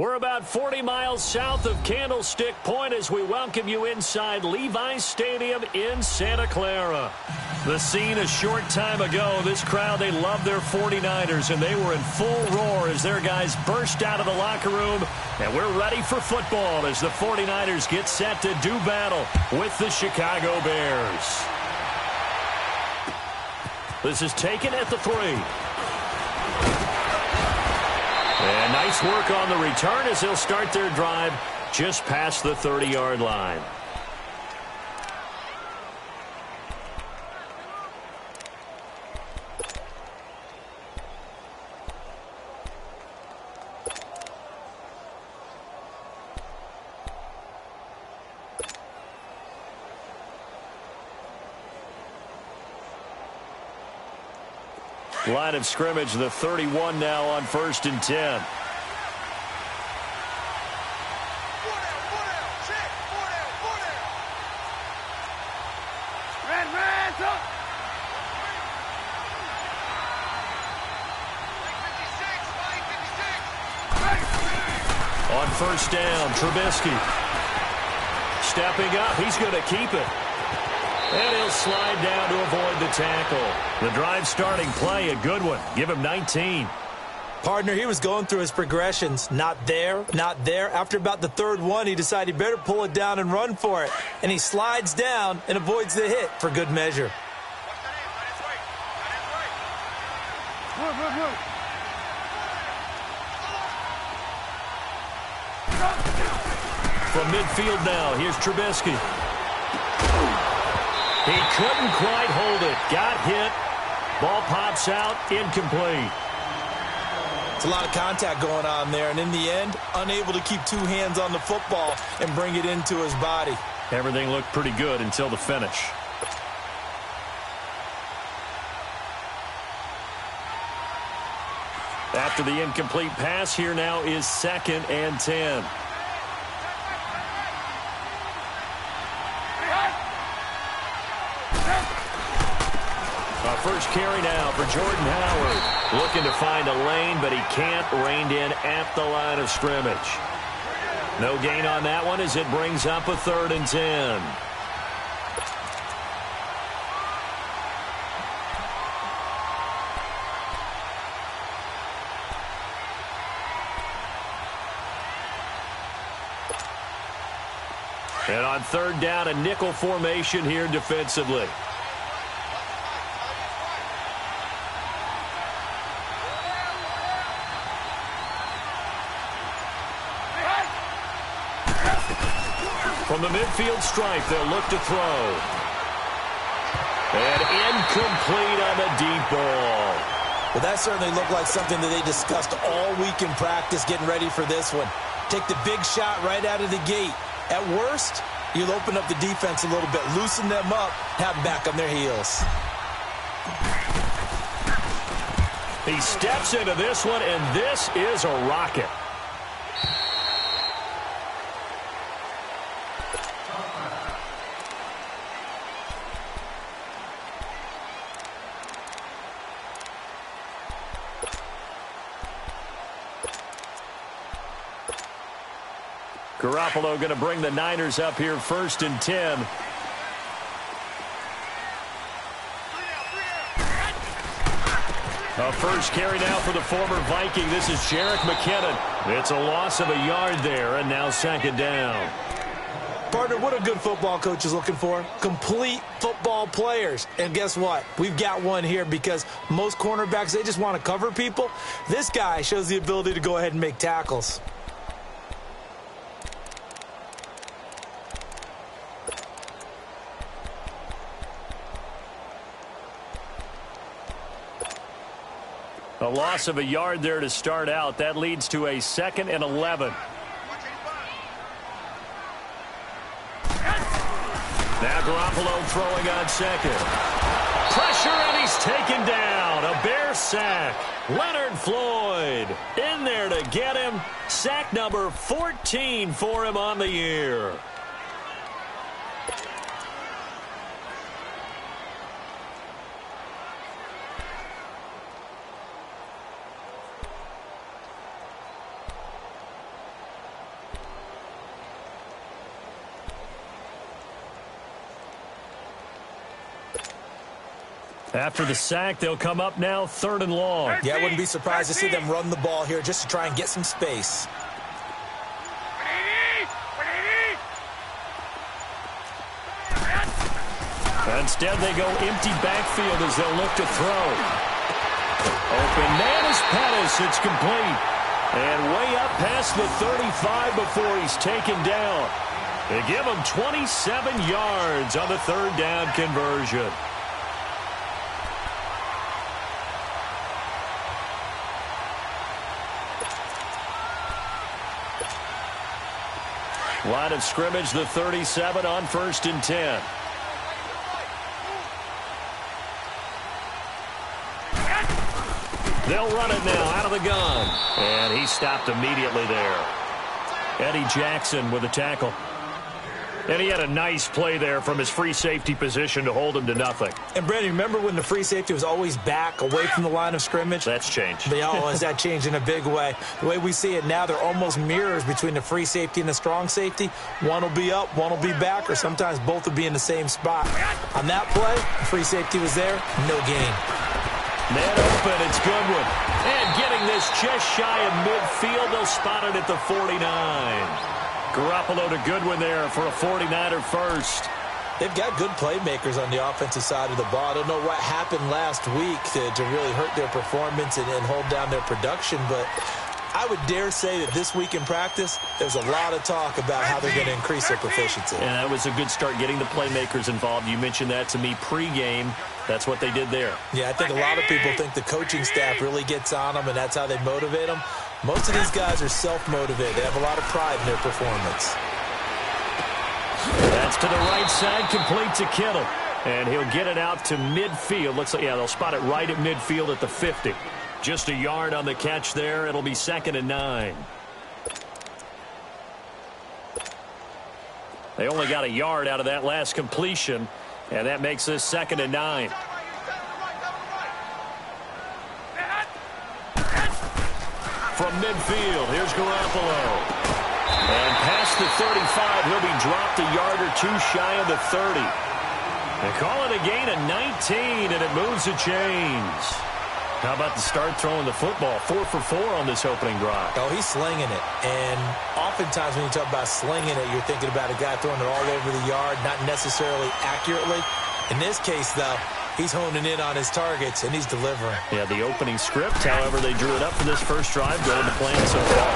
We're about 40 miles south of Candlestick Point as we welcome you inside Levi's Stadium in Santa Clara. The scene a short time ago, this crowd, they love their 49ers, and they were in full roar as their guys burst out of the locker room. And we're ready for football as the 49ers get set to do battle with the Chicago Bears. This is taken at the 3. And nice work on the return as they'll start their drive just past the 30-yard line. Line of scrimmage, the 31 now on 1st and 10. On 1st down, Trubisky. Stepping up, he's going to keep it. And he'll slide down to avoid the tackle. The drive starting play, a good one. Give him 19. Partner, he was going through his progressions. Not there, not there. After about the 3rd one, he decided he better pull it down and run for it. And he slides down and avoids the hit for good measure. From midfield now, here's Trubisky. He couldn't quite hold it. Got hit. Ball pops out. Incomplete. It's a lot of contact going on there, and in the end, unable to keep 2 hands on the football and bring it into his body. Everything looked pretty good until the finish. After the incomplete pass, here now is 2nd and 10. First carry now for Jordan Howard. Looking to find a lane, but he can't. Reined in at the line of scrimmage. No gain on that one as it brings up a 3rd and 10. And on 3rd down, a nickel formation here defensively. From the midfield stripe, they'll look to throw. And incomplete on the deep ball. Well, that certainly looked like something that they discussed all week in practice getting ready for this one. Take the big shot right out of the gate. At worst, you'll open up the defense a little bit, loosen them up, have them back on their heels. He steps into this one, and this is a rocket. Garoppolo going to bring the Niners up here 1st and 10. A first carry now for the former Viking. This is Jerick McKinnon. It's a loss of a yard there, and now 2nd down. Partner, what a good football coach is looking for. Complete football players. And guess what? We've got one here because most cornerbacks, they just want to cover people. This guy shows the ability to go ahead and make tackles. A loss of a yard there to start out. That leads to a 2nd and 11. Now Garoppolo throwing on 2nd. Pressure, and he's taken down. A Bear sack. Leonard Floyd in there to get him. Sack number 14 for him on the year. After the sack, they'll come up now 3rd and long. Yeah, I wouldn't be surprised to see them run the ball here just to try and get some space. Instead, they go empty backfield as they'll look to throw. Open man is Pettis. It's complete. And way up past the 35 before he's taken down. They give him 27 yards on the 3rd down conversion. Line of scrimmage, the 37 on 1st and 10. They'll run it now out of the gun. And he stopped immediately there. Eddie Jackson with a tackle. And he had a nice play there from his free safety position to hold him to nothing. And, Brandon, remember when the free safety was always back away from the line of scrimmage? That's changed. Has that changed in a big way? The way we see it now, they're almost mirrors between the free safety and the strong safety. One will be up, one will be back, or sometimes both will be in the same spot. On that play, the free safety was there, no gain. Man open, it's Goodwin. And getting this just shy of midfield, they'll spot it at the 49. Garoppolo to Goodwin there for a 49er first. They've got good playmakers on the offensive side of the ball. I don't know what happened last week to really hurt their performance and hold down their production, but I would dare say that this week in practice, there's a lot of talk about how they're going to increase their proficiency. And that was a good start getting the playmakers involved. You mentioned that to me pregame. That's what they did there. Yeah, I think a lot of people think the coaching staff really gets on them, and that's how they motivate them. Most of these guys are self-motivated. They have a lot of pride in their performance. That's to the right side, complete to Kittle. And he'll get it out to midfield. Looks like, yeah, they'll spot it right at midfield at the 50. Just a yard on the catch there. It'll be 2nd and 9. They only got a yard out of that last completion, and that makes this 2nd and 9. From midfield, here's Garoppolo. And past the 35, he'll be dropped a yard or two shy of the 30. They call it a gain of 19, and it moves the chains. How about the start throwing the football? 4 for 4 on this opening drive. Oh, he's slinging it. And oftentimes when you talk about slinging it, you're thinking about a guy throwing it all over the yard, not necessarily accurately. In this case, though, he's honing in on his targets, and he's delivering. Yeah, the opening script, however, they drew it up for this first drive, going to plan so far.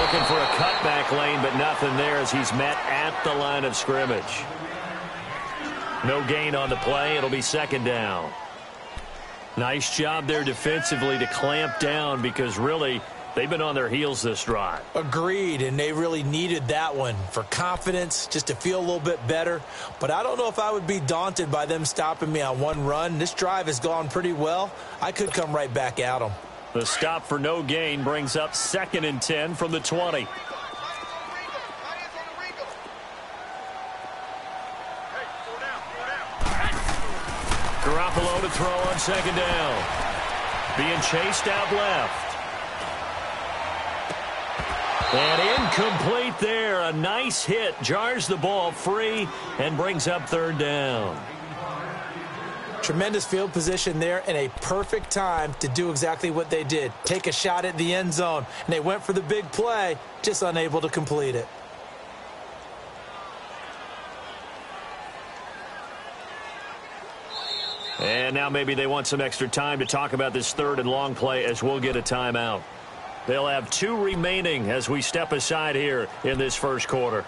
Looking for a cutback lane, but nothing there as he's met at the line of scrimmage. No gain on the play. It'll be 2nd down. Nice job there defensively to clamp down because really they've been on their heels this drive. Agreed, and they really needed that one for confidence, just to feel a little bit better. But I don't know if I would be daunted by them stopping me on one run. This drive has gone pretty well. I could come right back at them. The stop for no gain brings up 2nd and 10 from the 20. Garoppolo to throw on 2nd down. Being chased out left. And incomplete there. A nice hit. Jars the ball free and brings up 3rd down. Tremendous field position there and a perfect time to do exactly what they did. Take a shot at the end zone. And they went for the big play, just unable to complete it. And now maybe they want some extra time to talk about this 3rd and long play as we'll get a timeout. They'll have 2 remaining as we step aside here in this first quarter.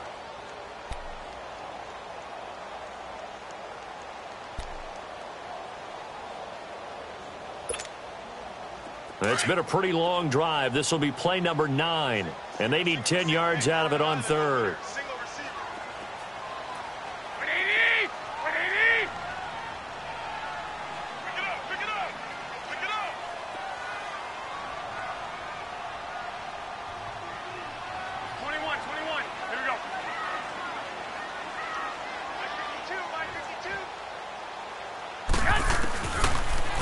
It's been a pretty long drive. This will be play number 9, and they need 10 yards out of it on 3rd.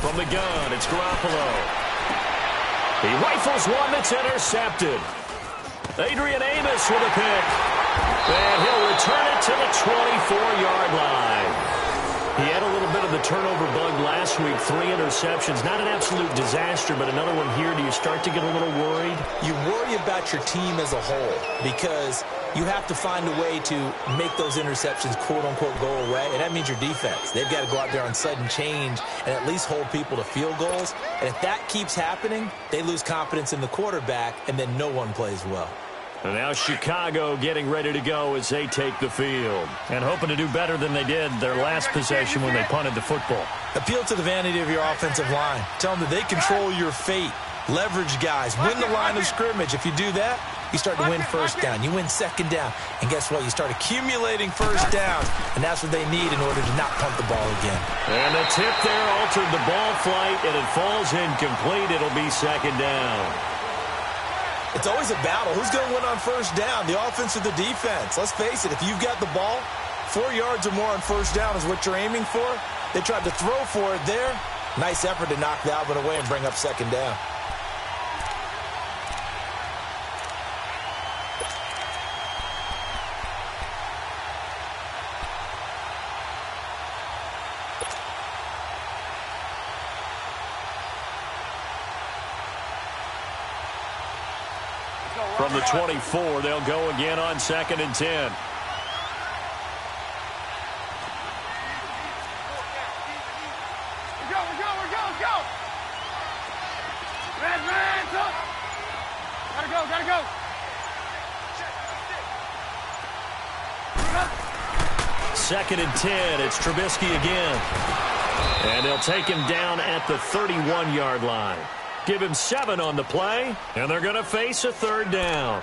From the gun, it's Garoppolo. He rifles one that's intercepted. Adrian Amos with a pick. And he'll return it to the 24-yard line. He had a little bit of the turnover bug last week, 3 interceptions. Not an absolute disaster, but another one here. Do you start to get a little worried? You worry about your team as a whole because you have to find a way to make those interceptions, quote-unquote, go away, and that means your defense. They've got to go out there on sudden change and at least hold people to field goals. And if that keeps happening, they lose confidence in the quarterback, and then no one plays well. And now Chicago getting ready to go as they take the field. And hoping to do better than they did their last possession when they punted the football. Appeal to the vanity of your offensive line. Tell them that they control your fate. Leverage guys. Win the line of scrimmage. If you do that, you start to win first down. You win second down. And guess what? You start accumulating first downs. And that's what they need in order to not punt the ball again. And the tip there altered the ball flight, and it falls incomplete. It'll be second down. It's always a battle. Who's going to win on first down, the offense or the defense? Let's face it, if you've got the ball, 4 yards or more on first down is what you're aiming for. They tried to throw for it there. Nice effort to knock that one away and bring up second down. From the 24, they'll go again on 2nd and 10. We go. Red, up. Gotta go. 2nd and 10, it's Trubisky again. And they'll take him down at the 31-yard line. Give him 7 on the play, and they're going to face a 3rd down.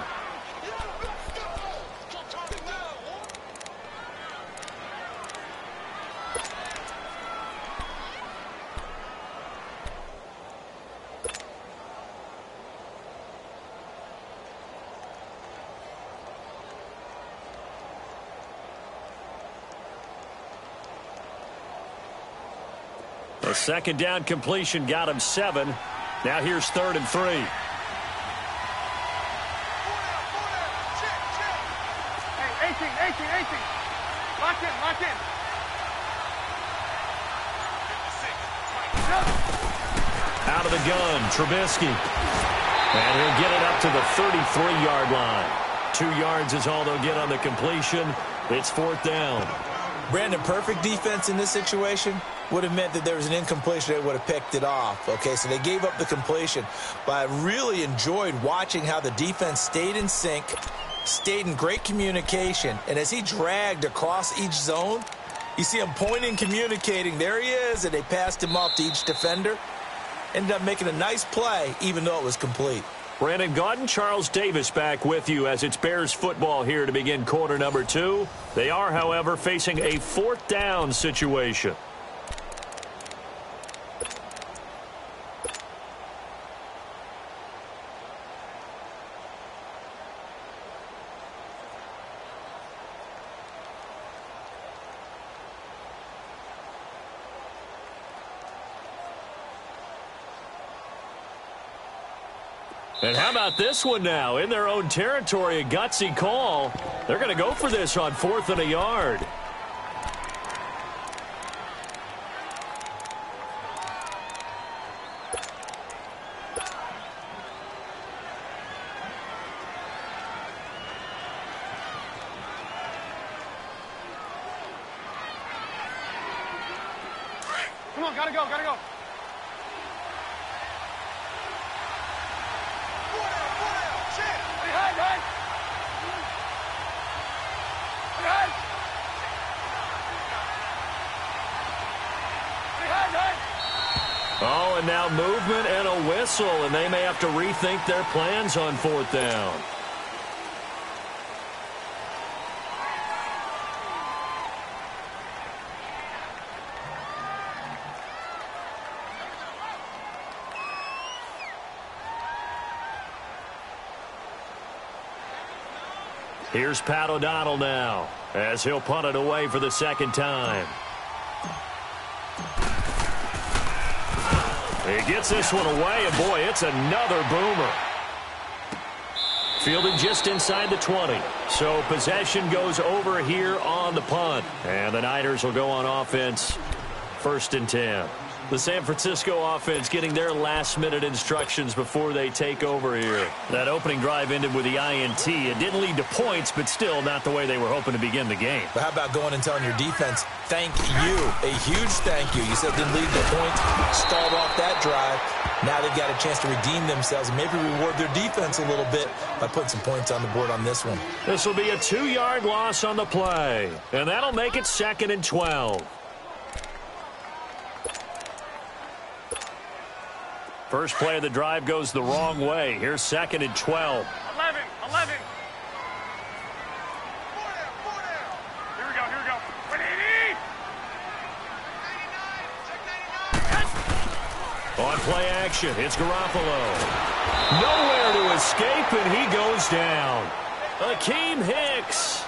A 2nd down completion got him 7. Now here's 3rd and 3. Hey, 18. Lock in. Out of the gun, Trubisky. And he'll get it up to the 33-yard line. 2 yards is all they'll get on the completion. It's 4th down. Brandon, perfect defense in this situation would have meant that there was an incompletion. They would have picked it off. Okay, so they gave up the completion. But I really enjoyed watching how the defense stayed in sync, stayed in great communication. And as he dragged across each zone, you see him pointing, communicating. There he is, and they passed him off to each defender. Ended up making a nice play, even though it was complete. Brandon Gaudin, Charles Davis back with you as it's Bears football here to begin quarter number 2. They are, however, facing a 4th down situation. And how about this one now? In their own territory, a gutsy call. They're going to go for this on 4th and a yard. Come on, gotta go. Oh, and now movement and a whistle, and they may have to rethink their plans on 4th down. Here's Pat O'Donnell now as he'll punt it away for the 2nd time. He gets this one away, and boy, it's another boomer. fielded just inside the 20. So possession goes over here on the punt. And the Niners will go on offense, 1st and 10. The San Francisco offense getting their last-minute instructions before they take over here. That opening drive ended with the INT. It didn't lead to points, but still not the way they were hoping to begin the game. But how about going and telling your defense, thank you, a huge thank you. You said didn't lead to points, stalled off that drive. Now they've got a chance to redeem themselves and maybe reward their defense a little bit by putting some points on the board on this one. This will be a 2-yard loss on the play, and that'll make it 2nd and 12. First play of the drive goes the wrong way. Here's 2nd and 12. 11. Here we go. On play action, it's Garoppolo. Nowhere to escape, and he goes down. Akeem Hicks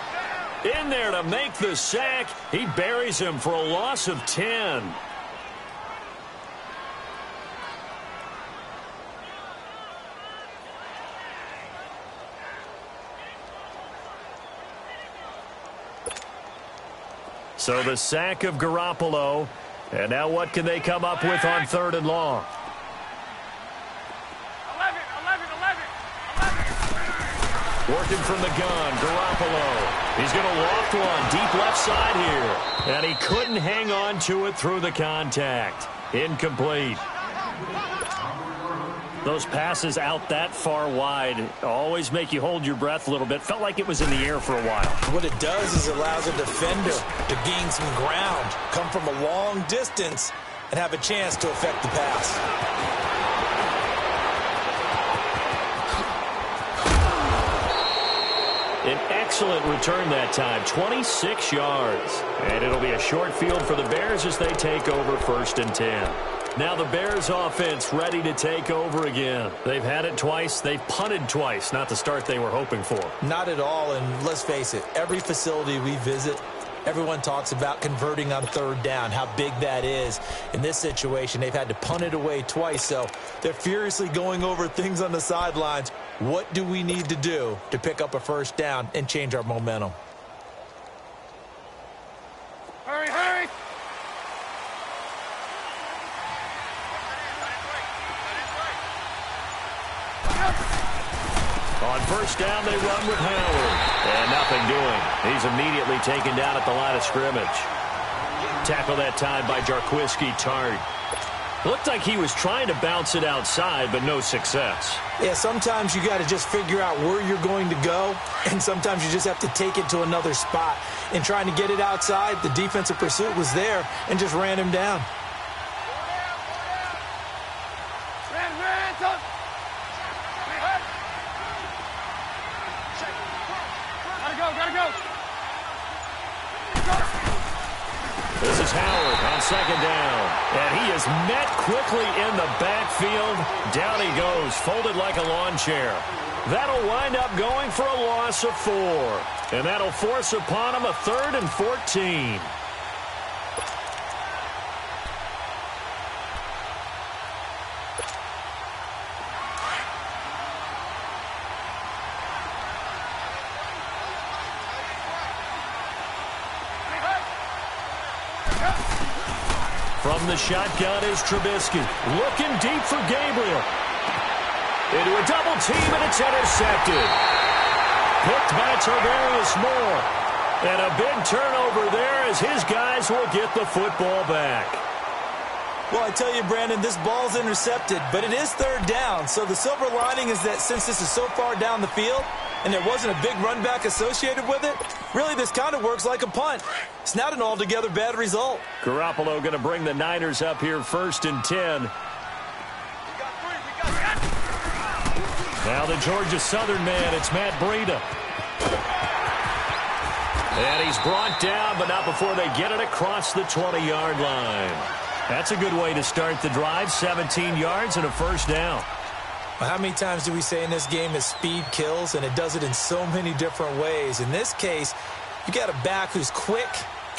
in there to make the sack. He buries him for a loss of 10. So the sack of Garoppolo. And now what can they come up with on 3rd and long? 11. Working from the gun, Garoppolo. He's going to loft one deep left side here. And he couldn't hang on to it through the contact. Incomplete. Those passes out that far wide always make you hold your breath a little bit. Felt like it was in the air for a while. What it does is it allows a defender to gain some ground, come from a long distance, and have a chance to affect the pass. An excellent return that time, 26 yards. And it'll be a short field for the Bears as they take over 1st and 10. Now the Bears offense ready to take over again. They've had it twice. They've punted twice. Not the start they were hoping for. Not at all, and let's face it, every facility we visit, everyone talks about converting on 3rd down, how big that is. In this situation, they've had to punt it away twice, so they're furiously going over things on the sidelines. What do we need to do to pick up a 1st down and change our momentum? Hurry. On 1st down, they run with Howard. And nothing doing. He's immediately taken down at the line of scrimmage. Tackle that time by Jarquiski Tart. Looked like he was trying to bounce it outside, but no success. Yeah, sometimes you got to just figure out where you're going to go, and sometimes you just have to take it to another spot. In trying to get it outside, the defensive pursuit was there and just ran him down. Gotta go. This is Howard on 2nd down. And he is met quickly in the backfield. Down he goes, folded like a lawn chair. That'll wind up going for a loss of 4. And that'll force upon him a 3rd and 14. From the shotgun is Trubisky. Looking deep for Gabriel. Into a double team, and it's intercepted. Picked by Tarvarius Moore. And a big turnover there as his guys will get the football back. Well, I tell you, Brandon, this ball's intercepted, but it is 3rd down. So the silver lining is that since this is so far down the field and there wasn't a big run back associated with it, really this kind of works like a punt. It's not an altogether bad result. Garoppolo going to bring the Niners up here 1st and 10. Now the Georgia Southern man, it's Matt Breida. And he's brought down, but not before they get it across the 20-yard line. That's a good way to start the drive, 17 yards and a 1st down. Well, how many times do we say in this game that speed kills, and it does it in so many different ways? In this case, you got a back who's quick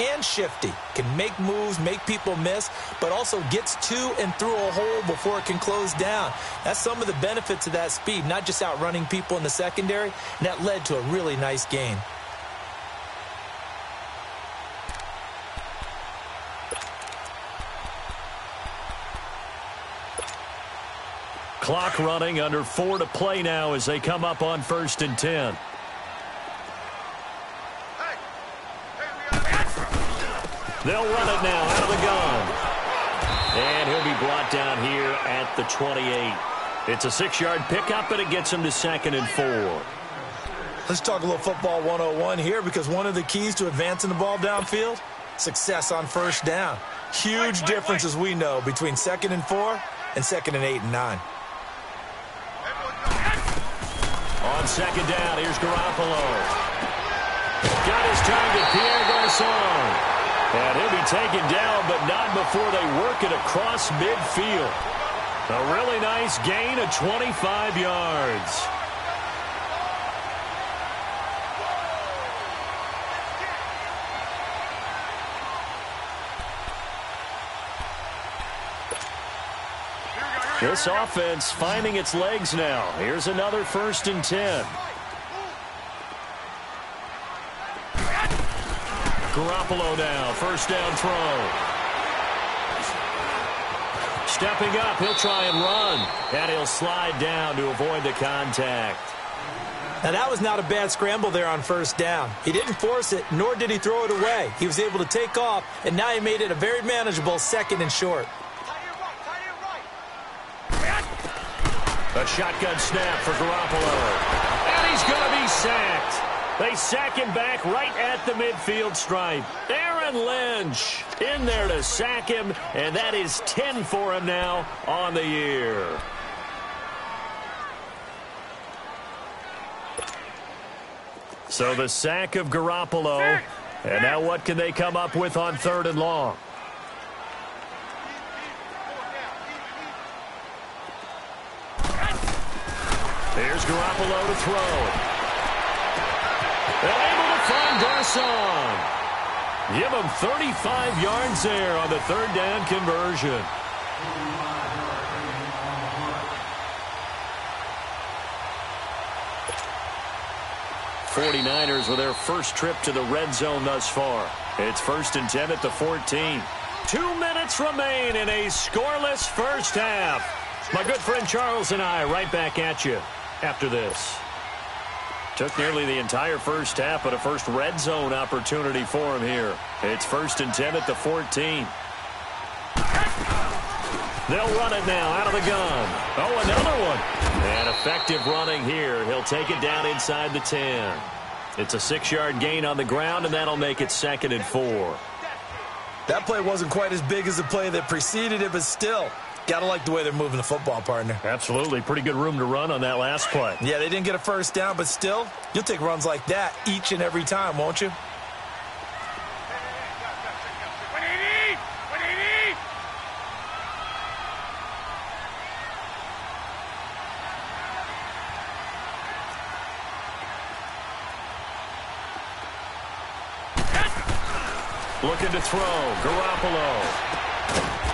and shifty. Can make moves, make people miss, but also gets to and through a hole before it can close down. That's some of the benefits of that speed, not just outrunning people in the secondary, and that led to a really nice gain. Clock running, under 4 to play now as they come up on 1st and 10. They'll run it now out of the gun. And he'll be brought down here at the 28. It's a 6-yard pickup, and it gets him to 2nd and 4. Let's talk a little football 101 here, because one of the keys to advancing the ball downfield, success on 1st down. Huge difference, as we know, between 2nd and 4 and 2nd and 8 and 9. On 2nd down, here's Garoppolo. Got his target, Pierre Garçon. And he'll be taken down, but not before they work it across midfield. A really nice gain of 25 yards. This offense finding its legs now. Here's another 1st and 10. Garoppolo now, 1st down throw. Stepping up, he'll try and run. And he'll slide down to avoid the contact. Now, that was not a bad scramble there on 1st down. He didn't force it, nor did he throw it away. He was able to take off, and now he made it a very manageable 2nd and short. A shotgun snap for Garoppolo. And he's going to be sacked. They sack him back right at the midfield stripe. Aaron Lynch in there to sack him, and that is 10 for him now on the year. So the sack of Garoppolo, and now what can they come up with on 3rd and long? Here's Garoppolo to throw. They're able to find Garçon. Give him 35 yards there on the 3rd down conversion. '49ers with their first trip to the red zone thus far. It's 1st and 10 at the 14. 2 minutes remain in a scoreless first half. My good friend Charles and I right back at you after this. Took nearly the entire first half, but a first red zone opportunity for him here. It's 1st and 10 at the 14. They'll run it now out of the gun. Oh, another one. And effective running here. He'll take it down inside the 10. It's a 6-yard gain on the ground, and that'll make it 2nd and 4. That play wasn't quite as big as the play that preceded it, but still, gotta like the way they're moving the football, partner. Absolutely. Pretty good room to run on that last play. Yeah, they didn't get a 1st down, but still, you'll take runs like that each and every time, won't you? Looking to throw. Garoppolo.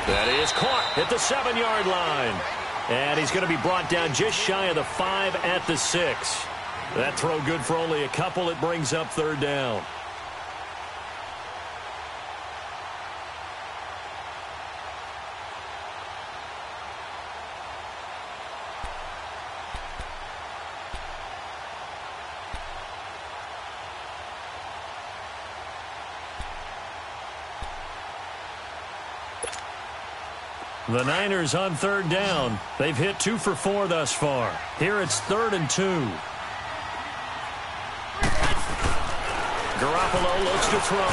That is caught at the 7-yard line. And he's going to be brought down just shy of the 5 at the 6. That throw good for only a couple. It brings up 3rd down. The Niners on 3rd down. They've hit 2 for 4 thus far. Here it's 3rd and 2. Garoppolo looks to throw.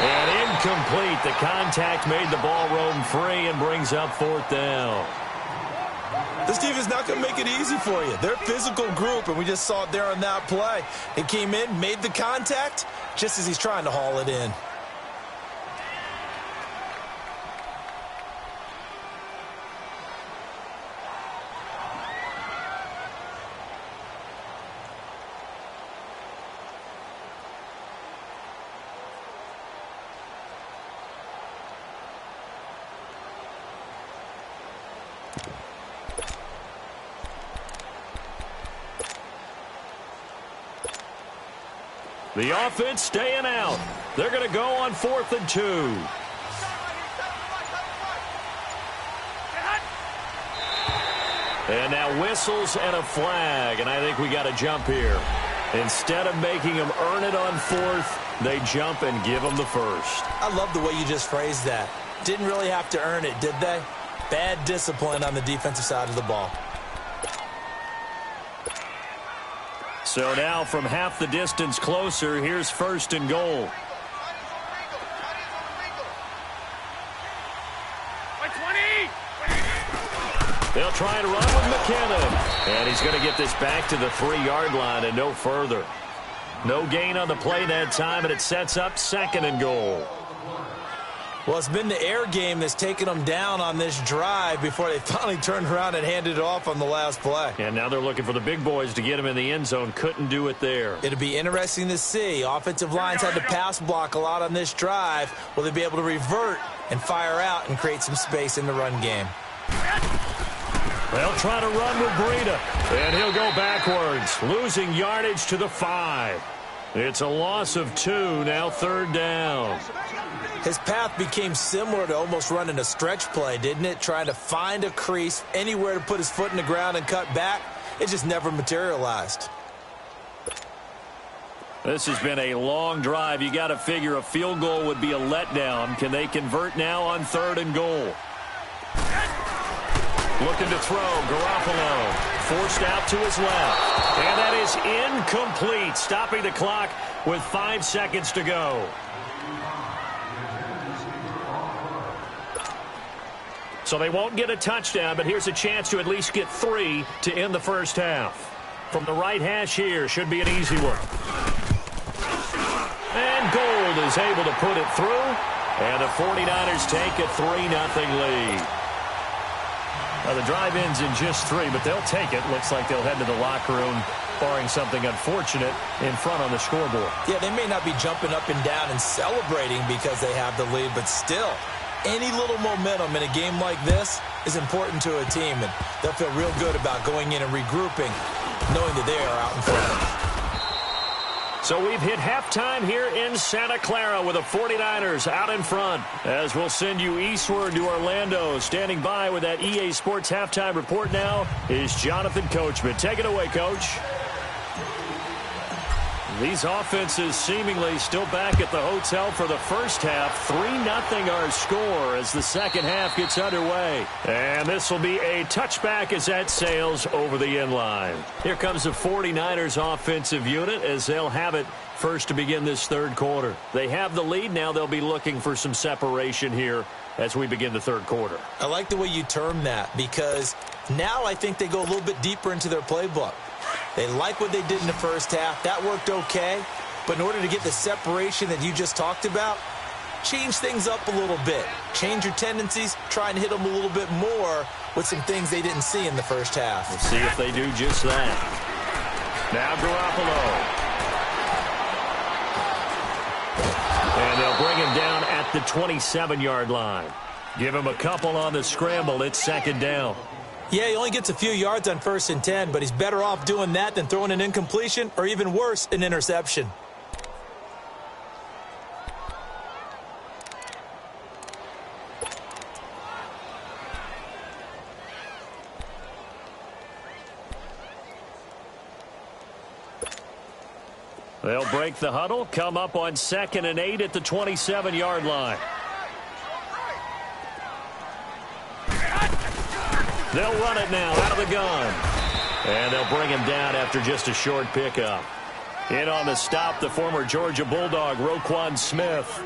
And incomplete. The contact made the ball roam free and brings up 4th down. This team is not going to make it easy for you. They're a physical group, and we just saw it there on that play. It came in, made the contact, just as he's trying to haul it in. The offense staying out. They're going to go on 4th and 2. And now whistles and a flag, and I think we got a jump here. Instead of making them earn it on 4th, they jump and give them the first. I love the way you just phrased that. Didn't really have to earn it, did they? Bad discipline on the defensive side of the ball. So now from half the distance closer, here's 1st and goal. They'll try and run with McKinnon. And he's going to get this back to the 3-yard line and no further. No gain on the play that time, and it sets up 2nd and goal. Well, it's been the air game that's taken them down on this drive before they finally turned around and handed it off on the last play. And now they're looking for the big boys to get him in the end zone. Couldn't do it there. It'll be interesting to see. Offensive lines had to pass block a lot on this drive. Will they be able to revert and fire out and create some space in the run game? They'll try to run with Breida, and he'll go backwards, losing yardage to the 5. It's a loss of 2, now 3rd down. His path became similar to almost running a stretch play, didn't it? Trying to find a crease, anywhere to put his foot in the ground and cut back. It just never materialized. This has been a long drive. You got to figure a field goal would be a letdown. Can they convert now on 3rd and goal? Looking to throw, Garoppolo forced out to his left. And that is incomplete, stopping the clock with 5 seconds to go. So they won't get a touchdown, but here's a chance to at least get 3 to end the first half. From the right hash here, should be an easy one. And Gould is able to put it through. And the 49ers take a 3-0 lead. Now, the drive ends in just 3, but they'll take it. Looks like they'll head to the locker room, barring something unfortunate, in front on the scoreboard. Yeah, they may not be jumping up and down and celebrating because they have the lead, but still, any little momentum in a game like this is important to a team, and they'll feel real good about going in and regrouping, knowing that they are out in front. So we've hit halftime here in Santa Clara with the 49ers out in front. As we'll send you eastward to Orlando. Standing by with that EA Sports halftime report now is Jonathan Coachman. Take it away, Coach. These offenses seemingly still back at the hotel for the first half. 3-0 our score as the second half gets underway. And this will be a touchback as that sails over the end line. Here comes the 49ers offensive unit as they'll have it first to begin this third quarter. They have the lead. Now they'll be looking for some separation here as we begin the third quarter. I like the way you term that because now I think they go a little bit deeper into their playbook. They like what they did in the first half. That worked okay. But in order to get the separation that you just talked about, change things up a little bit. Change your tendencies. Try and hit them a little bit more with some things they didn't see in the first half. We'll see if they do just that. Now Garoppolo. And they'll bring him down at the 27-yard line. Give him a couple on the scramble. It's second down. Yeah, he only gets a few yards on 1st and 10, but he's better off doing that than throwing an incompletion or even worse, an interception. They'll break the huddle, come up on 2nd and 8 at the 27-yard line. They'll run it now out of the gun. And they'll bring him down after just a short pickup. In on the stop, the former Georgia Bulldog, Roquan Smith.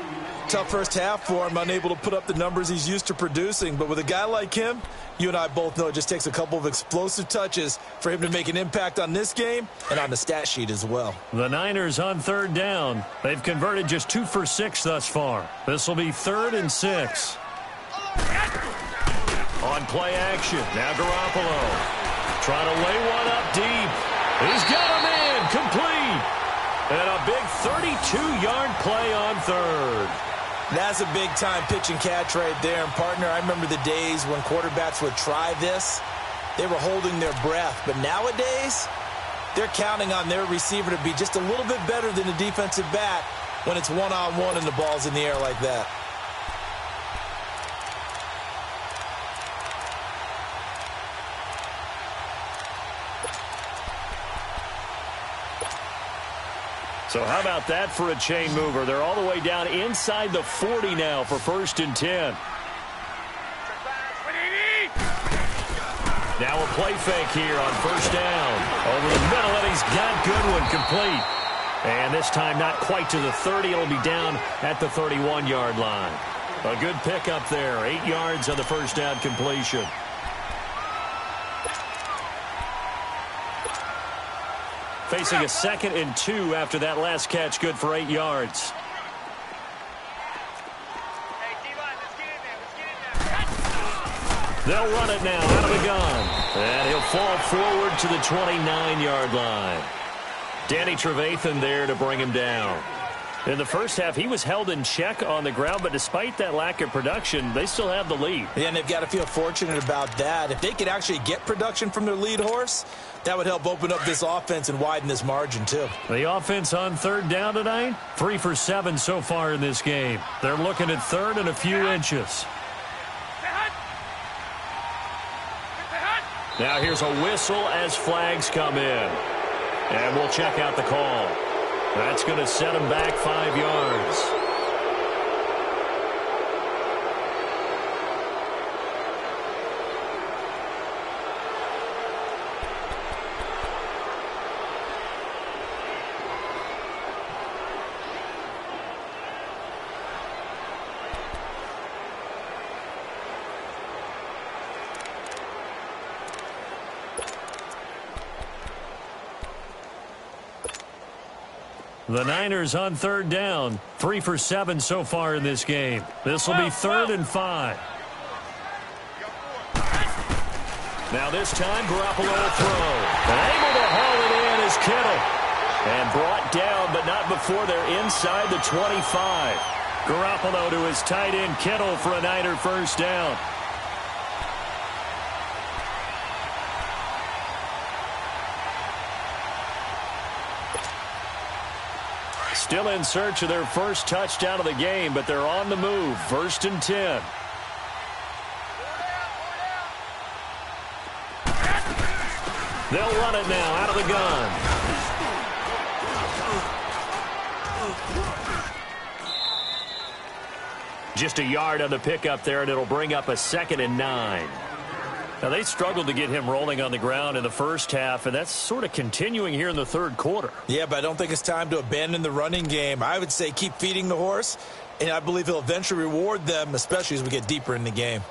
Tough first half for him, unable to put up the numbers he's used to producing. But with a guy like him, you and I both know it just takes a couple of explosive touches for him to make an impact on this game and on the stat sheet as well. The Niners on 3rd down. They've converted just 2 for 6 thus far. This will be 3rd and 6. On play action, now Garoppolo. Trying to lay one up deep. He's got him in, complete. And a big 32-yard play on 3rd. That's a big-time pitch and catch right there. And, partner, I remember the days when quarterbacks would try this. They were holding their breath. But nowadays, They're counting on their receiver to be just a little bit better than the defensive back when it's one-on-one and the ball's in the air like that. So how about that for a chain mover? They're all the way down inside the 40 now for 1st and 10. Now a play fake here on 1st down. Over the middle, and he's got Goodwin complete. And this time not quite to the 30. It'll be down at the 31-yard line. A good pickup there. 8 yards on the 1st down completion. Facing a 2nd and 2 after that last catch, good for 8 yards. They'll run it now out of the gun. And he'll fall forward to the 29-yard line. Danny Trevathan there to bring him down. In the first half, he was held in check on the ground, but despite that lack of production, they still have the lead. Yeah, and they've got to feel fortunate about that. If they could actually get production from their lead horse, that would help open up this offense and widen this margin, too. The offense on 3rd down tonight, 3 for 7 so far in this game. They're looking at 3rd and a few inches. Now here's a whistle as flags come in. And we'll check out the call. That's going to set him back 5 yards. The Niners on 3rd down, 3 for 7 so far in this game. This will be 3rd and 5. Now this time, Garoppolo will throw. And able to haul it in is Kittle. And brought down, but not before they're inside the 25. Garoppolo to his tight end, Kittle, for a Niner 1st down. Still in search of their first touchdown of the game, but they're on the move. 1st and 10. They'll run it now out of the gun. Just a yard on the pickup there, and it'll bring up a 2nd and 9. Now, they struggled to get him rolling on the ground in the first half, and that's sort of continuing here in the 3rd quarter. Yeah, but I don't think it's time to abandon the running game. I would say keep feeding the horse, and I believe he'll eventually reward them, especially as we get deeper in the game.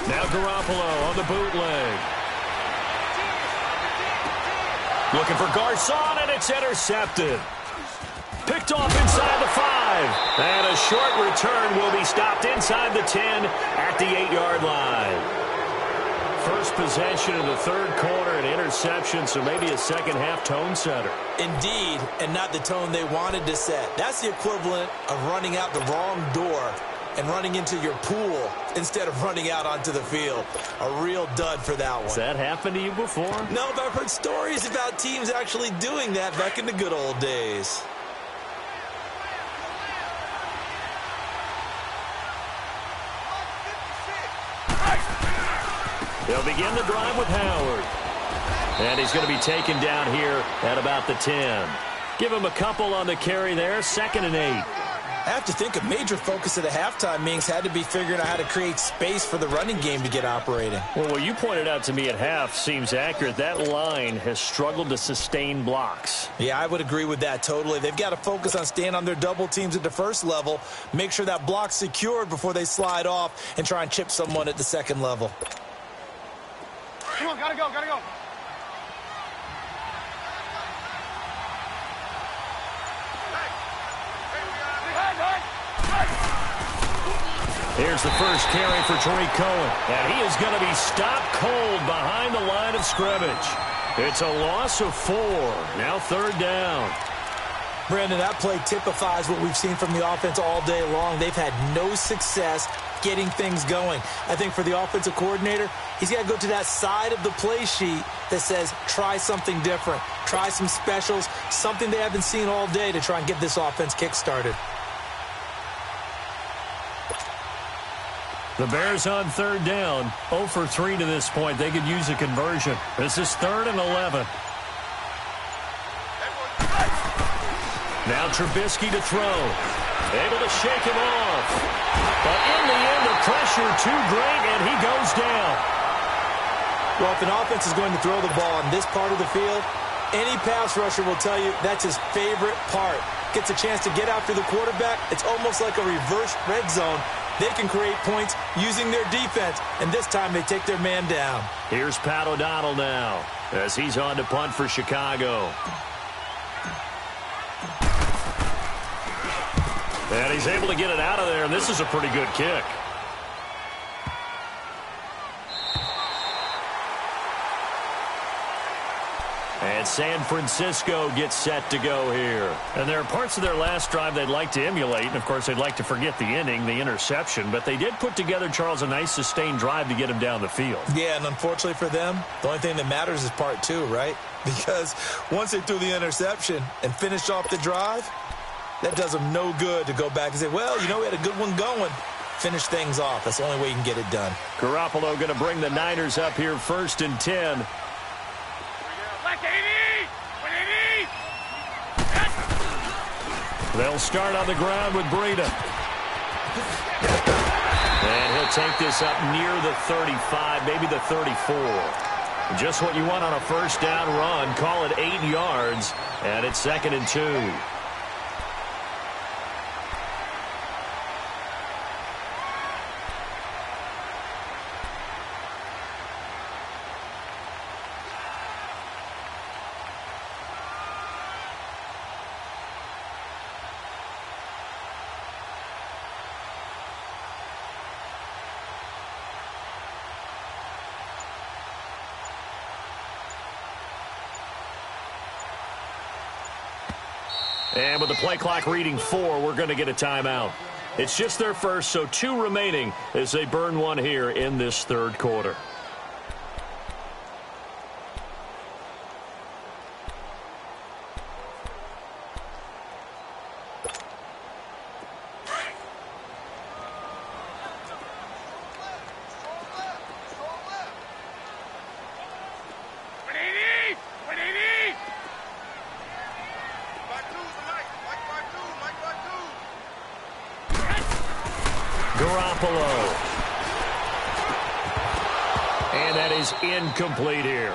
Now Garoppolo on the bootleg. Looking for Garcon, and it's intercepted. Picked off inside the 5. And a short return will be stopped inside the 10 at the 8-yard line. First possession in the 3rd quarter, an interception, so maybe a second-half tone setter. Indeed, and not the tone they wanted to set. That's the equivalent of running out the wrong door and running into your pool instead of running out onto the field. A real dud for that one. Has that happened to you before? No, but I've heard stories about teams actually doing that back in the good old days. They'll begin the drive with Howard. And he's going to be taken down here at about the 10. Give him a couple on the carry there, 2nd and 8. I have to think a major focus of the halftime meetings had to be figuring out how to create space for the running game to get operating. Well, what you pointed out to me at half seems accurate. That line has struggled to sustain blocks. Yeah, I would agree with that totally. They've got to focus on staying on their double teams at the first level, make sure that block's secured before they slide off and try and chip someone at the 2nd level. Come on, gotta go, gotta go. Here's the first carry for Tariq Cohen. And he is going to be stopped cold behind the line of scrimmage. It's a loss of 4. Now 3rd down. Brandon, that play typifies what we've seen from the offense all day long. They've had no success getting things going. I think for the offensive coordinator, he's got to go to that side of the play sheet that says try something different, try some specials, something they haven't seen all day to try and get this offense kick-started. The Bears on 3rd down, 0 for 3 to this point. They could use a conversion. This is 3rd and 11. Now Trubisky to throw. Able to shake him off. But in the end, the pressure too great, and he goes down. Well, if an offense is going to throw the ball in this part of the field, any pass rusher will tell you that's his favorite part. Gets a chance to get after the quarterback. It's almost like a reverse red zone. They can create points using their defense, and this time they take their man down. Here's Pat O'Donnell now as he's on to punt for Chicago. And he's able to get it out of there, and this is a pretty good kick. And San Francisco gets set to go here. And there are parts of their last drive they'd like to emulate. And, of course, they'd like to forget the inning, the interception. But they did put together, Charles, a nice sustained drive to get him down the field. Yeah, and unfortunately for them, the only thing that matters is part 2, right? Because once they threw the interception and finished off the drive, that does them no good to go back and say, well, you know, we had a good one going. Finish things off. That's the only way you can get it done. Garoppolo going to bring the Niners up here 1st and 10. They'll start on the ground with Breida. And he'll take this up near the 35, maybe the 34. Just what you want on a 1st down run. Call it 8 yards, and it's 2nd and 2. And with the play clock reading 4, we're going to get a timeout. It's just their first, so 2 remaining as they burn one here in this 3rd quarter. And that is incomplete here.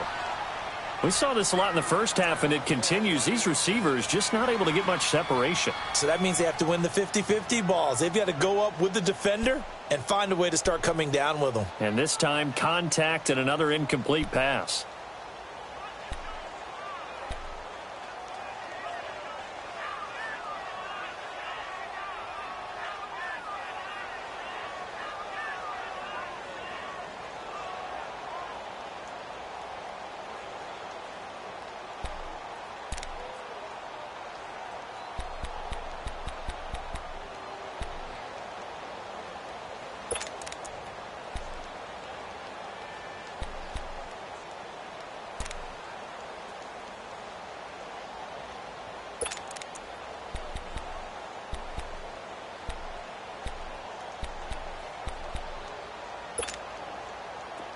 We saw this a lot in the first half, and it continues. These receivers just not able to get much separation. So that means they have to win the 50-50 balls. They've got to go up with the defender and find a way to start coming down with them. And this time, contact and another incomplete pass.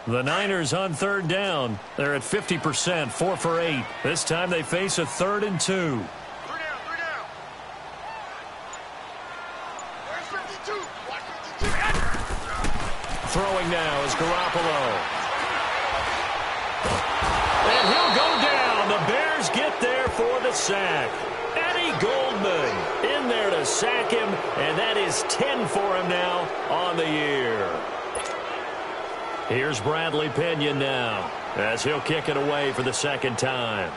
The Niners on 3rd down. They're at 50%, 4 for 8. This time they face a 3rd and 2. 3 down, 3 down. Where's 52? Watch 52. Throwing now is Garoppolo. And he'll go down. The Bears get there for the sack. Eddie Goldman in there to sack him, and that is 10 for him now on the year. Here's Bradley Pinion now as he'll kick it away for the 2nd time.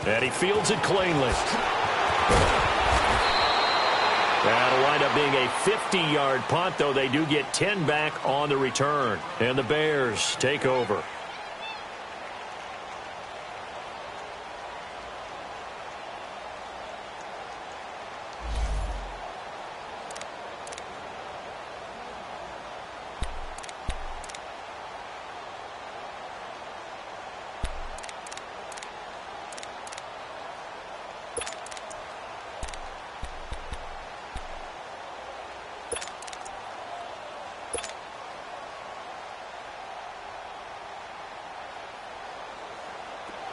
And he fields it cleanly. That'll wind up being a 50-yard punt, though they do get 10 back on the return. And the Bears take over.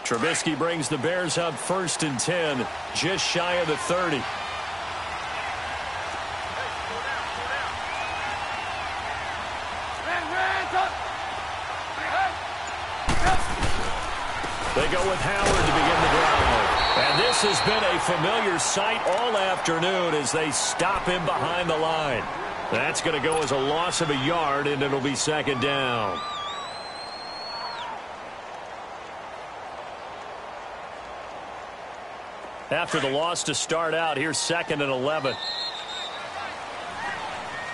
Trubisky brings the Bears up 1st and 10, just shy of the 30. They go with Howard to begin the drive. And this has been a familiar sight all afternoon as they stop him behind the line. That's going to go as a loss of a yard, and it'll be 2nd down. After the loss to start out, here's 2nd and 11.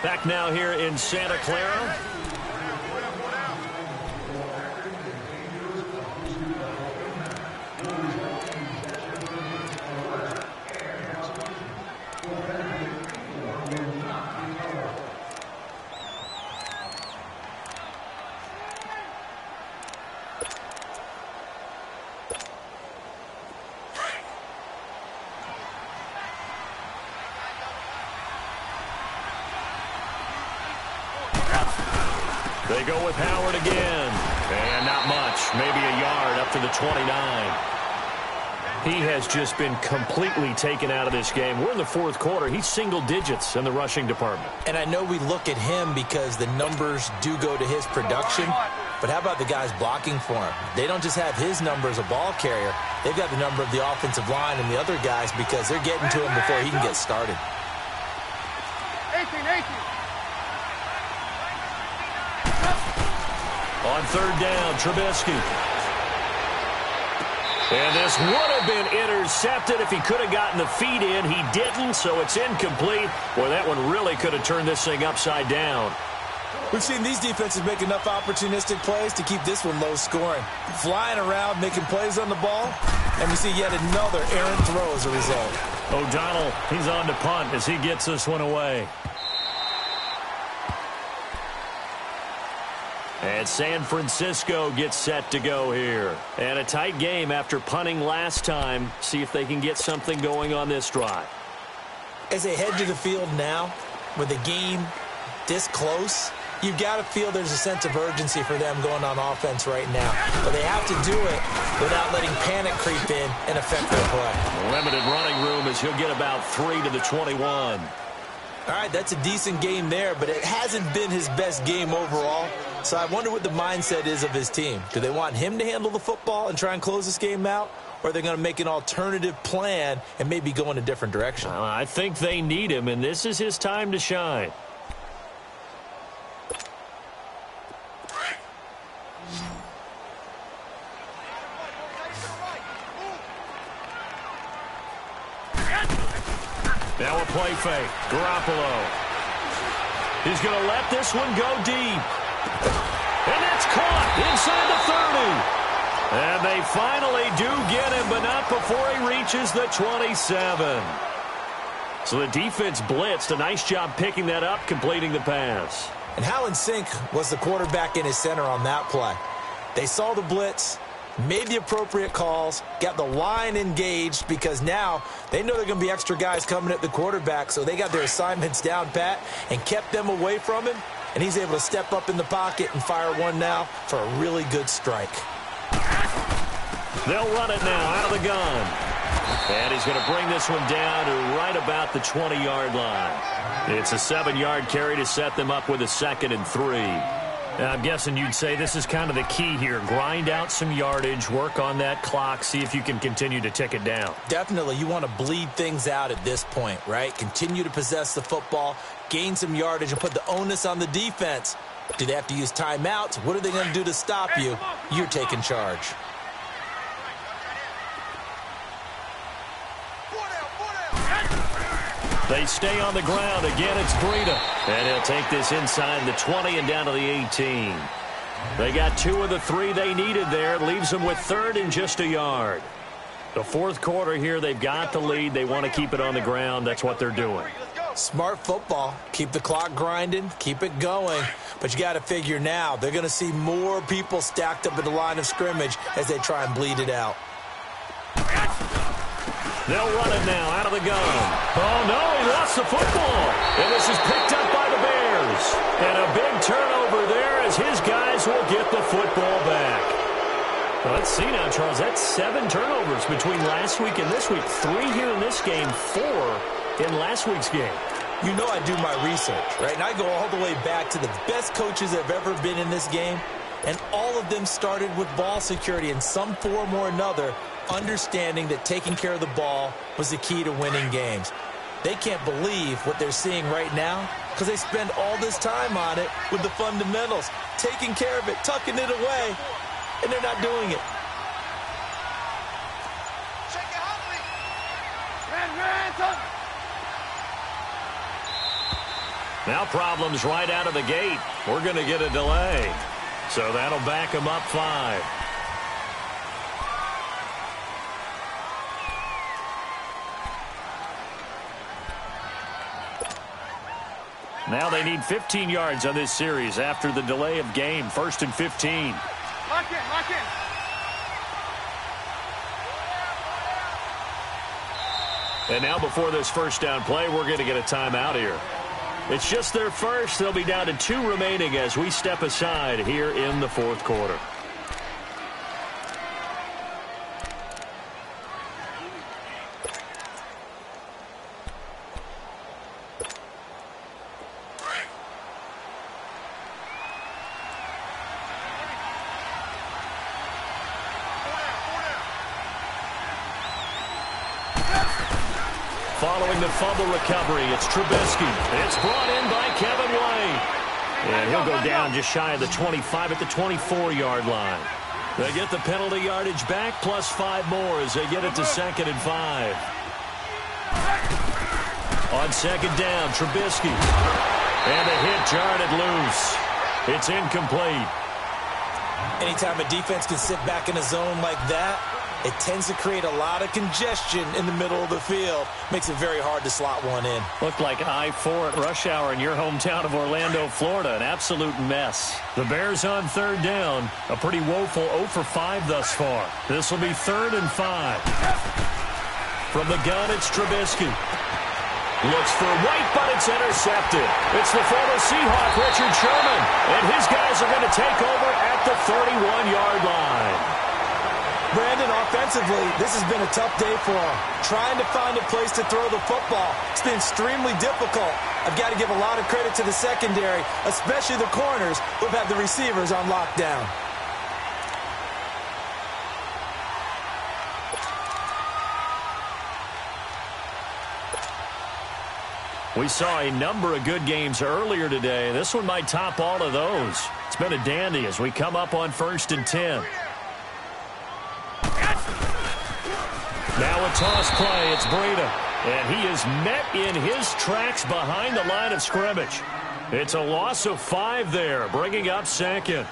Back now here in Santa Clara. They go with Howard again. And not much. Maybe a yard up to the 29. He has just been completely taken out of this game. We're in the 4th quarter. He's single digits in the rushing department. And I know we look at him because the numbers do go to his production. But how about the guys blocking for him? They don't just have his number as a ball carrier. They've got the number of the offensive line and the other guys because they're getting to him before he can get started. 18. On 3rd down, Trubisky. And this would have been intercepted if he could have gotten the feet in. He didn't, so it's incomplete. Boy, that one really could have turned this thing upside down. We've seen these defenses make enough opportunistic plays to keep this one low scoring. Flying around, making plays on the ball, and we see yet another errant throw as a result. O'Donnell, he's on to punt as he gets this one away. And San Francisco gets set to go here. And a tight game after punting last time. See if they can get something going on this drive. As they head to the field now, with the game this close, you've got to feel there's a sense of urgency for them going on offense right now. But they have to do it without letting panic creep in and affect their play. Limited running room as he'll get about 3 to the 21. All right, that's a decent game there, but it hasn't been his best game overall. So I wonder what the mindset is of his team. Do they want him to handle the football and try and close this game out? Or are they going to make an alternative plan and maybe go in a different direction? I think they need him, and this is his time to shine. Now a play fake. Garoppolo. He's going to let this one go deep. And it's caught inside the 30. And they finally do get him, but not before he reaches the 27. So the defense blitzed. A nice job picking that up, completing the pass. And Howland Sink was the quarterback in his center on that play. They saw the blitz, made the appropriate calls, got the line engaged because now they know they're going to be extra guys coming at the quarterback, so they got their assignments down pat and kept them away from him, and he's able to step up in the pocket and fire one now for a really good strike. They'll run it now out of the gun. And he's going to bring this one down to right about the 20-yard line. It's a 7-yard carry to set them up with a 2nd and 3. I'm guessing you'd say this is kind of the key here. Grind out some yardage, work on that clock, see if you can continue to tick it down. Definitely. You want to bleed things out at this point, right? Continue to possess the football, gain some yardage, and put the onus on the defense. Do they have to use timeouts? What are they going to do to stop you? You're taking charge. They stay on the ground. Again, it's Breida. And he'll take this inside the 20 and down to the 18. They got 2 of the 3 they needed there. Leaves them with 3rd and just a yard. The fourth quarter here, they've got the lead. They want to keep it on the ground. That's what they're doing. Smart football. Keep the clock grinding. Keep it going. But you got to figure now, they're going to see more people stacked up at the line of scrimmage as they try and bleed it out. They'll run it now out of the gun. Oh, no, he lost the football. And this is picked up by the Bears. And a big turnover there as his guys will get the football back. Well, let's see now, Charles. That's 7 turnovers between last week and this week. 3 here in this game, 4 in last week's game. You know I do my research, right? And I go all the way back to the best coaches that have ever been in this game. And all of them started with ball security in some form or another, understanding that taking care of the ball was the key to winning games. They can't believe what they're seeing right now because they spend all this time on it with the fundamentals, taking care of it, tucking it away, and they're not doing it. Now problems right out of the gate. We're going to get a delay. So that'll back them up 5. Now they need 15 yards on this series after the delay of game. 1st and 15. Lock in, lock in. And now before this first down play, we're going to get a timeout here. It's just their first. They'll be down to 2 remaining as we step aside here in the fourth quarter. Following the fumble recovery, it's Trubisky. It's brought in by Kevin White. And he'll go down just shy of the 25 at the 24-yard line. They get the penalty yardage back, plus 5 more as they get it to 2nd and 5. On 2nd down, Trubisky. And the hit jarred it loose. It's incomplete. Anytime a defense can sit back in a zone like that, it tends to create a lot of congestion in the middle of the field. Makes it very hard to slot one in. Looked like I-4 at rush hour in your hometown of Orlando, Florida. An absolute mess. The Bears on 3rd down. A pretty woeful 0 for 5 thus far. This will be 3rd and 5. From the gun, it's Trubisky. Looks for White, but it's intercepted. It's the former Seahawk, Richard Sherman. And his guys are going to take over at the 31-yard line. Brandon, offensively, this has been a tough day for him. Trying to find a place to throw the football. It's been extremely difficult. I've got to give a lot of credit to the secondary, especially the corners who've had the receivers on lockdown. We saw a number of good games earlier today. This one might top all of those. It's been a dandy as we come up on 1st and 10. Now a toss play. It's Breida. And he is met in his tracks behind the line of scrimmage. It's a loss of 5 there, bringing up 2nd.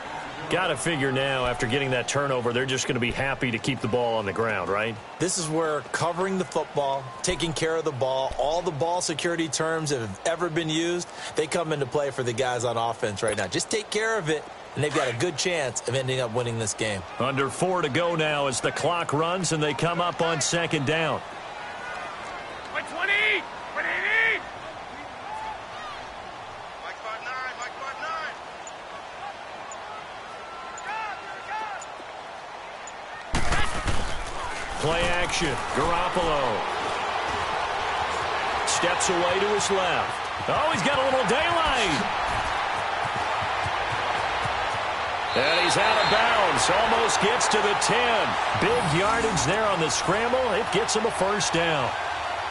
Got to figure now, after getting that turnover, they're just going to be happy to keep the ball on the ground, right? This is where covering the football, taking care of the ball, all the ball security terms that have ever been used, they come into play for the guys on offense right now. Just take care of it, and they've got a good chance of ending up winning this game. Under 4 to go now as the clock runs, and they come up on 2nd down. 20! 20! Mike 5-9, Mike 5-9. Play action. Garoppolo steps away to his left. Oh, he's got a little daylight. And he's out of bounds. Almost gets to the 10. Big yardage there on the scramble. It gets him a 1st down.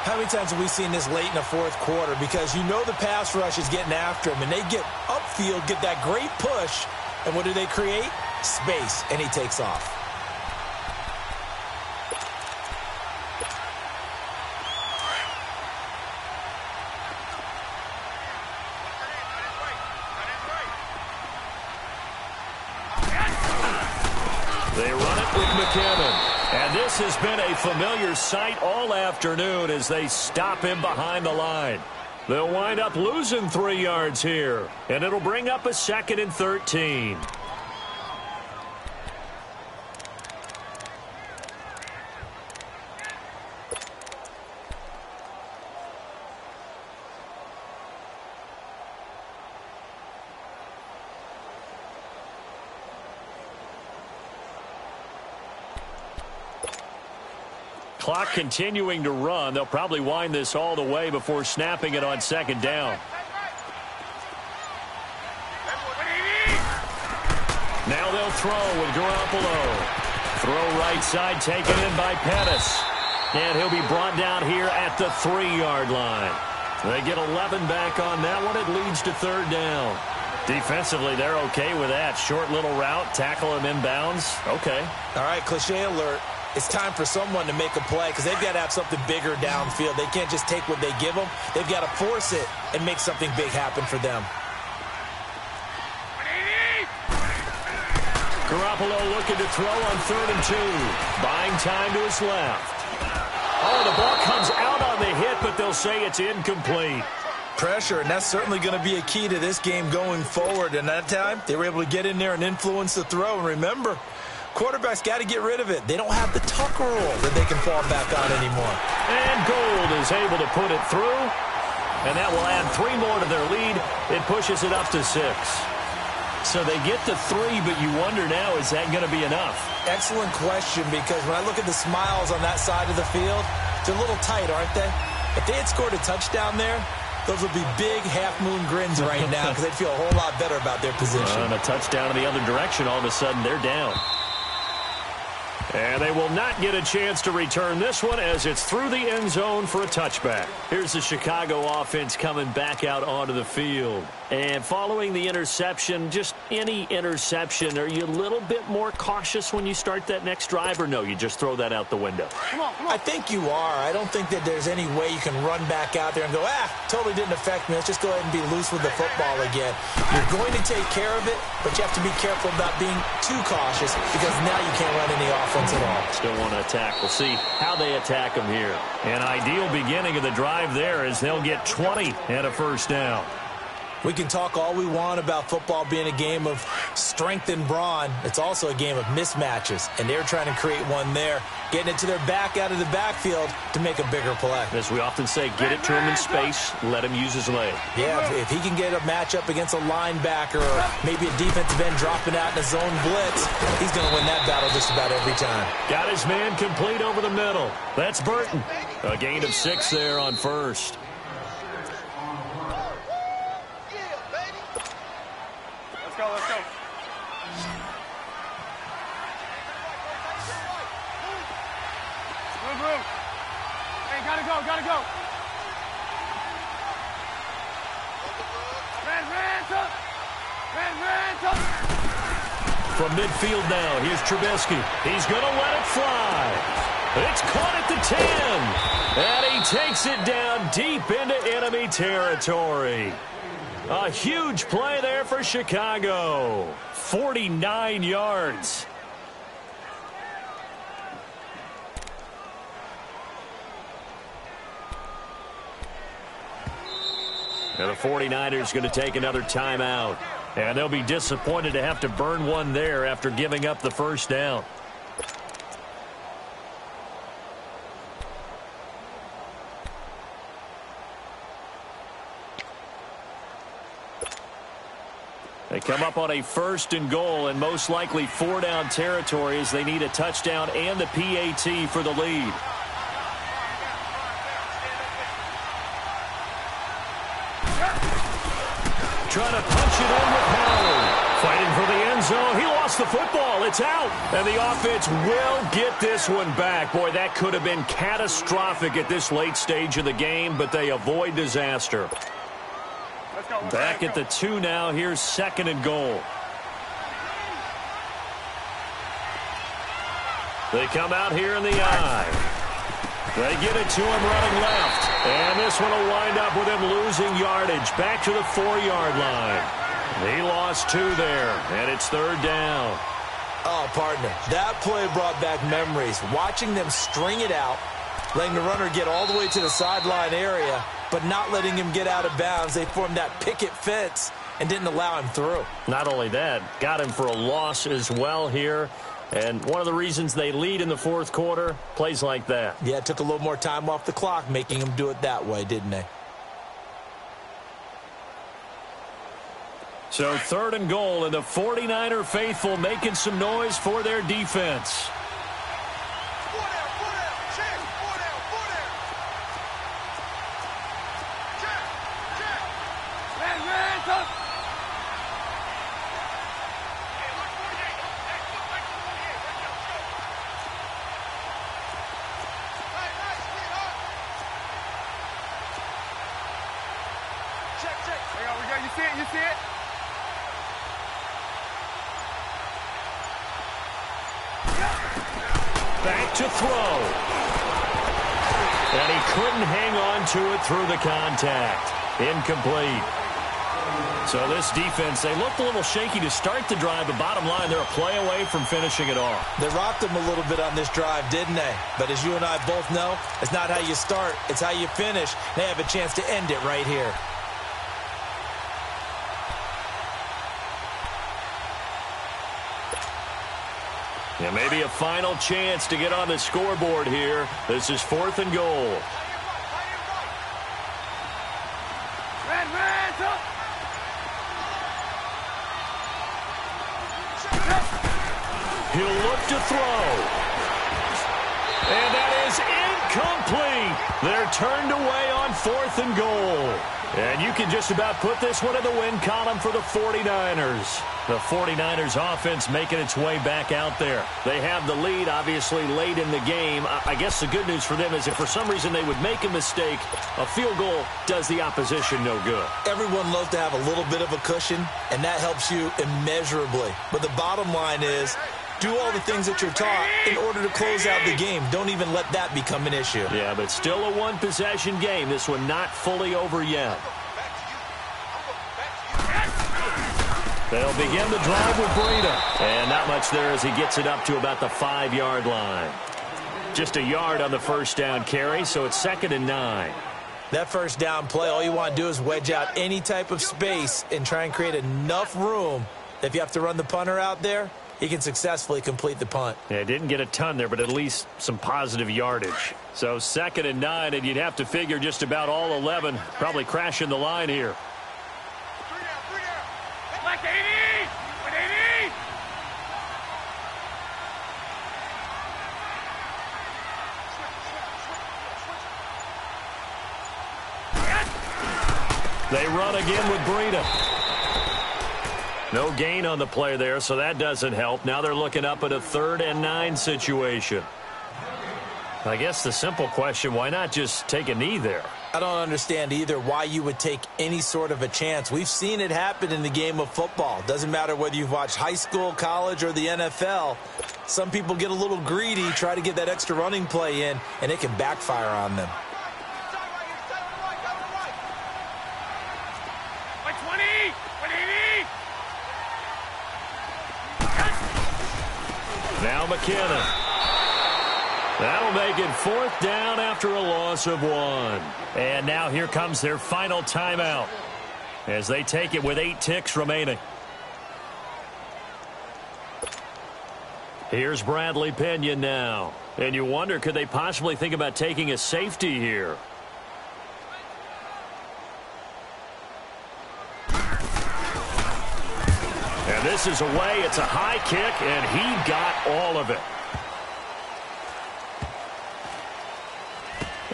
How many times have we seen this late in the fourth quarter? Because you know the pass rush is getting after him, and they get upfield, get that great push, and what do they create? Space, and he takes off. They run it with McKinnon. And this has been a familiar sight all afternoon as they stop him behind the line. They'll wind up losing 3 yards here, and it'll bring up a 2nd and 13. Clock continuing to run. They'll probably wind this all the way before snapping it on 2nd down. Now they'll throw with Garoppolo. Throw right side taken in by Pettis. And he'll be brought down here at the 3-yard line. They get 11 back on that one. It leads to 3rd down. Defensively, they're okay with that. Short little route, tackle him inbounds. Okay. All right, cliche alert. It's time for someone to make a play because they've got to have something bigger downfield. They can't just take what they give them. They've got to force it and make something big happen for them. Garoppolo looking to throw on 3rd and 2. Buying time to his left. Oh, the ball comes out on the hit, but they'll say it's incomplete. Pressure, and that's certainly going to be a key to this game going forward. And that time, they were able to get in there and influence the throw. And remember, quarterbacks got to get rid of it. They don't have the tuck rule that they can fall back on anymore. And Gould is able to put it through. And that will add 3 more to their lead. It pushes it up to 6. So they get to 3, but you wonder now, is that going to be enough? Excellent question, because when I look at the smiles on that side of the field, they're a little tight, aren't they? If they had scored a touchdown there, those would be big half-moon grins right now because they'd feel a whole lot better about their position. And a touchdown in the other direction, all of a sudden they're down. And they will not get a chance to return this one as it's through the end zone for a touchback. Here's the Chicago offense coming back out onto the field. And following the interception, just any interception, are you a little bit more cautious when you start that next drive, or no, you just throw that out the window? Come on. I think you are. I don't think that there's any way you can run back out there and go, totally didn't affect me. Let's just go ahead and be loose with the football again. You're going to take care of it, but you have to be careful about being too cautious because now you can't run any offense at all. Still want to attack. We'll see how they attack them here. An ideal beginning of the drive there as they'll get 20 and a 1st down. We can talk all we want about football being a game of strength and brawn. It's also a game of mismatches, and they're trying to create one there, getting it to their back out of the backfield to make a bigger play. As we often say, get it to him in space, let him use his leg. Yeah, if he can get a matchup against a linebacker or maybe a defensive end dropping out in a zone blitz, he's going to win that battle just about every time. Got his man complete over the middle. That's Burton. A gain of 6 there on 1st. Let's go. Move. Hey, gotta go. Ran. From midfield now, here's Trubisky. He's going to let it fly. It's caught at the 10. And he takes it down deep into enemy territory. A huge play there for Chicago. 49 yards. And the 49ers going to take another timeout. And they'll be disappointed to have to burn one there after giving up the 1st down. They come up on a 1st and goal and most likely 4-down territory as they need a touchdown and the PAT for the lead. Trying to punch it in with Howard. Fighting for the end zone. He lost the football. It's out. And the offense will get this one back. Boy, that could have been catastrophic at this late stage of the game, but they avoid disaster. Back at the 2 now. Here's 2nd and goal. They come out here in the eye. They get it to him running left. And this one will wind up with him losing yardage. Back to the 4-yard line. He lost 2 there. And it's 3rd down. Oh, partner, that play brought back memories. Watching them string it out, letting the runner get all the way to the sideline area, but not letting him get out of bounds. They formed that picket fence and didn't allow him through. Not only that, got him for a loss as well here. And one of the reasons they lead in the fourth quarter, plays like that. Yeah, it took a little more time off the clock, making them do it that way, didn't they? So 3rd and goal, and the 49er faithful making some noise for their defense. You see it? You see it? Back to throw. And he couldn't hang on to it through the contact. Incomplete. So this defense, they looked a little shaky to start the drive, but bottom line, they're a play away from finishing it off. They rocked them a little bit on this drive, didn't they? But as you and I both know, it's not how you start, it's how you finish. They have a chance to end it right here. Yeah, maybe a final chance to get on the scoreboard here. This is 4th and goal. He'll look to throw. And that is incomplete. They're turned away on 4th and goal. And you can just about put this one in the win column for the 49ers. The 49ers offense making its way back out there. They have the lead, obviously, late in the game. I guess the good news for them is if for some reason they would make a mistake, a field goal does the opposition no good. Everyone loves to have a little bit of a cushion, and that helps you immeasurably. But the bottom line is, do all the things that you're taught in order to close out the game. Don't even let that become an issue. Yeah, but still a one-possession game. This one not fully over yet. They'll begin the drive with Breida. And not much there as he gets it up to about the 5-yard line. Just a yard on the first down carry, so it's 2nd and 9. That first down play, all you want to do is wedge out any type of space and try and create enough room. If you have to run the punter out there, he can successfully complete the punt. Yeah, didn't get a ton there, but at least some positive yardage. So 2nd and 9, and you'd have to figure just about all 11 probably crashing the line here. They run again with Breida. No gain on the play there, so that doesn't help. Now they're looking up at a 3rd and 9 situation. I guess the simple question, why not just take a knee there? I don't understand either why you would take any sort of a chance. We've seen it happen in the game of football. Doesn't matter whether you've watched high school, college, or the NFL. Some people get a little greedy, try to get that extra running play in, and it can backfire on them. Now McKinnon. That'll make it 4th down after a loss of 1. And now here comes their final timeout as they take it with 8 ticks remaining. Here's Bradley Pinion now. And you wonder, could they possibly think about taking a safety here? And this is away. It's a high kick, and he got all of it.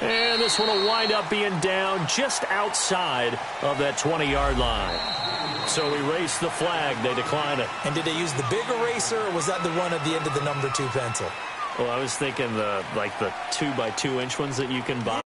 And this one will wind up being down just outside of that 20-yard line. So erase the flag. They decline it. And did they use the big eraser, or was that the one at the end of the number 2 pencil? Well, I was thinking the 2 by 2 inch ones that you can buy.